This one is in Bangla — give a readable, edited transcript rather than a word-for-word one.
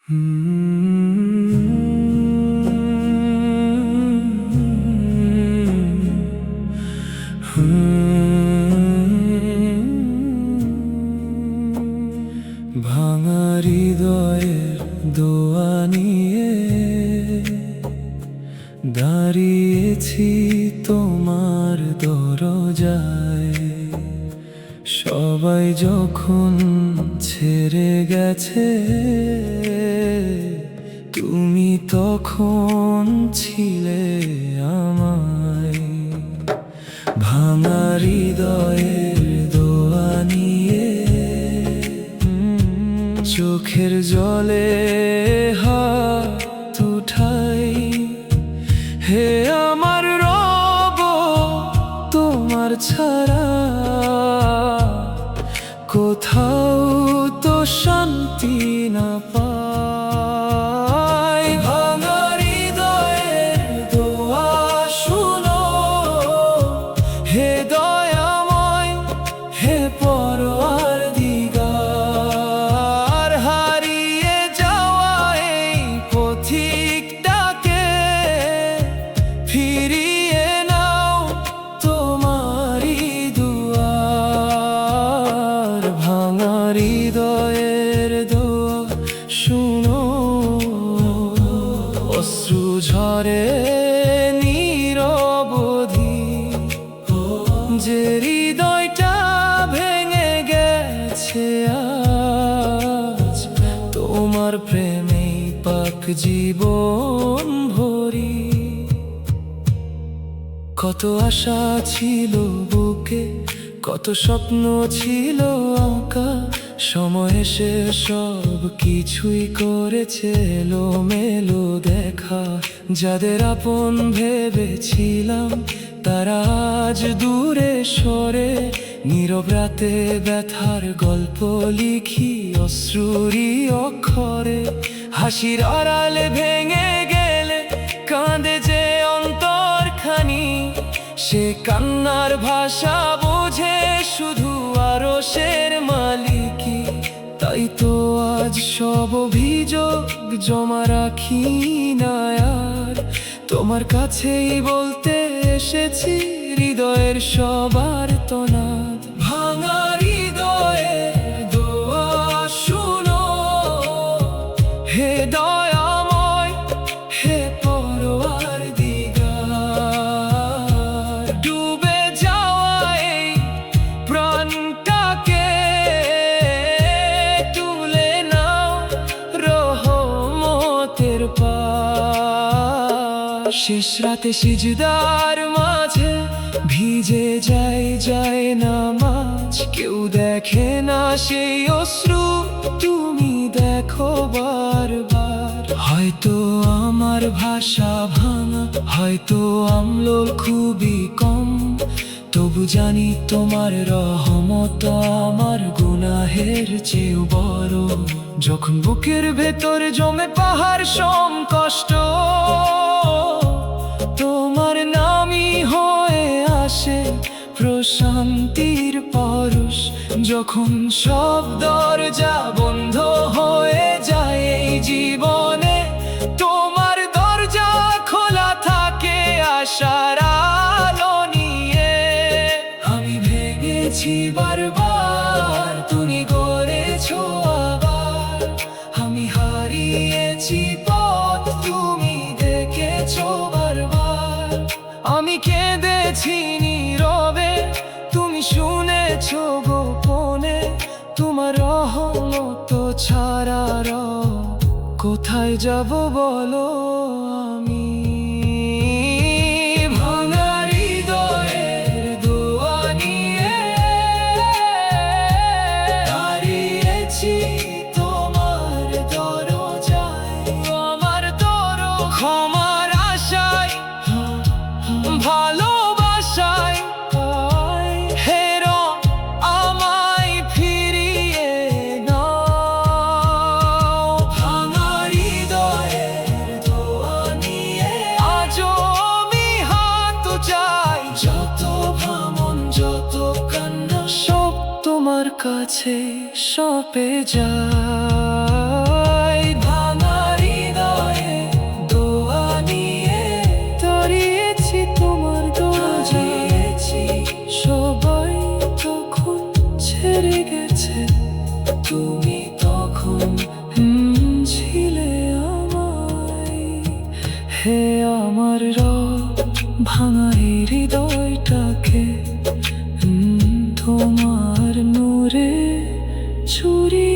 ভাঙা হৃদয়ের দোয়া নিয়ে দাঁড়িয়েছি তোমার দরজায়। সবাই যখন ছেড়ে গেছে, তুমি তখন ছিলে আমায়। ভাঙা হৃদয়ের দোয়া নিয়ে চোখের জলে হাত উঠাই, হে আমার রব তোমার ছাড়া কোথাও তো শান্তি না পাই। ভাঙা হৃদয়ের দোয়া শুনো, হে দয়াময়, হে পরওয়ারদিগার। হারিয়ে যাওয়া এই পথিকটাকে ফিরিয়ে নাও তোমারই দুয়ার। ভাঙা হৃদয়ের দোয়া শুনো, অশ্রু ঝরে নিরবধি, যে হৃদয়টা ভেঙে গেছে আজ তোমার প্রেমেই পাক জীবন ভরি। কত আশা ছিল বুকে, কত স্বপ্ন ছিল আঁকা, সময় এসে সব কিছুই করেছে এলোমেলো দেখা। যাদের আপন ভেবেছিলাম তারা আজ দূরে সরে, নীরব রাতে ব্যথার গল্প লিখি অশ্রুরই অক্ষরে। হাসির আড়ালে ভেঙে গেলে কাঁদে যে অন্তরখানি, সে কান্নার ভাষা বোঝে শুধু আরশের মালিকি। তাই তো আজ সব অভিযোগ জমা রাখি না আর, তোমার কাছেই বলতে এসেছি হৃদয়ের সবার তনাদ। ভাঙা হৃদয়ের দোয়া শুনো, হে দয়াময়, হে পরওয়ারদিগার। ডুবে যাওয়া এই প্রাণটাকে তুলে নাও রহমতের পাশ। শেষ রাতে সিজদার মাঝে ভিজে যায় নামাজ, কেউ দেখে না সেই অশ্রু, তুমি দেখো বারবার। হয়তো আমার ভাষা ভাঙা, হয়তো আমলোল খুবই কম, তবু জানি তোমার রহমত আমার গুনাহের চেয়েও বড়। যখন বুকের ভেতর জমে পাহাড় সম কষ্ট, তোমার নামই হয়ে আসে প্রশান্তির পরশ। যখন সব দরজা বন্ধ হয়ে যায় এই জীবনে, তোমার দরজা খোলা থাকে আশার আলো নিয়ে। আমি ভেঙেছি বারবার, তুমি গড়েছো আবার। আমি হারিয়েছি পথ, তুমি দেখেছো বারবার। আমি কেঁদেছি নীরবে, তুমি শুনেছো গোপনে। তোমার রহমত ছাড়া কোথায় যাব বলো আমি। ভাঙা হৃদয়ের দোয়া নিয়ে দাঁড়িয়েছি তোমার দরজায়। আমার ক্ষমার আশায়, ভালোবাসায়, হে রব আমায় ফিরিয়ে নাও। ভাঙা হৃদয়ের দোয়া নিয়ে আজও আমি হাত চাই। যত ভ্রমণ, যত কান্না, সব তোমার কাছে সপে যায়। ভাঙা তুমি তখন ছিলে আমায়। হে আমার রব, ভাঙা এই হৃদয়টাকে তোমার নূরে চুরি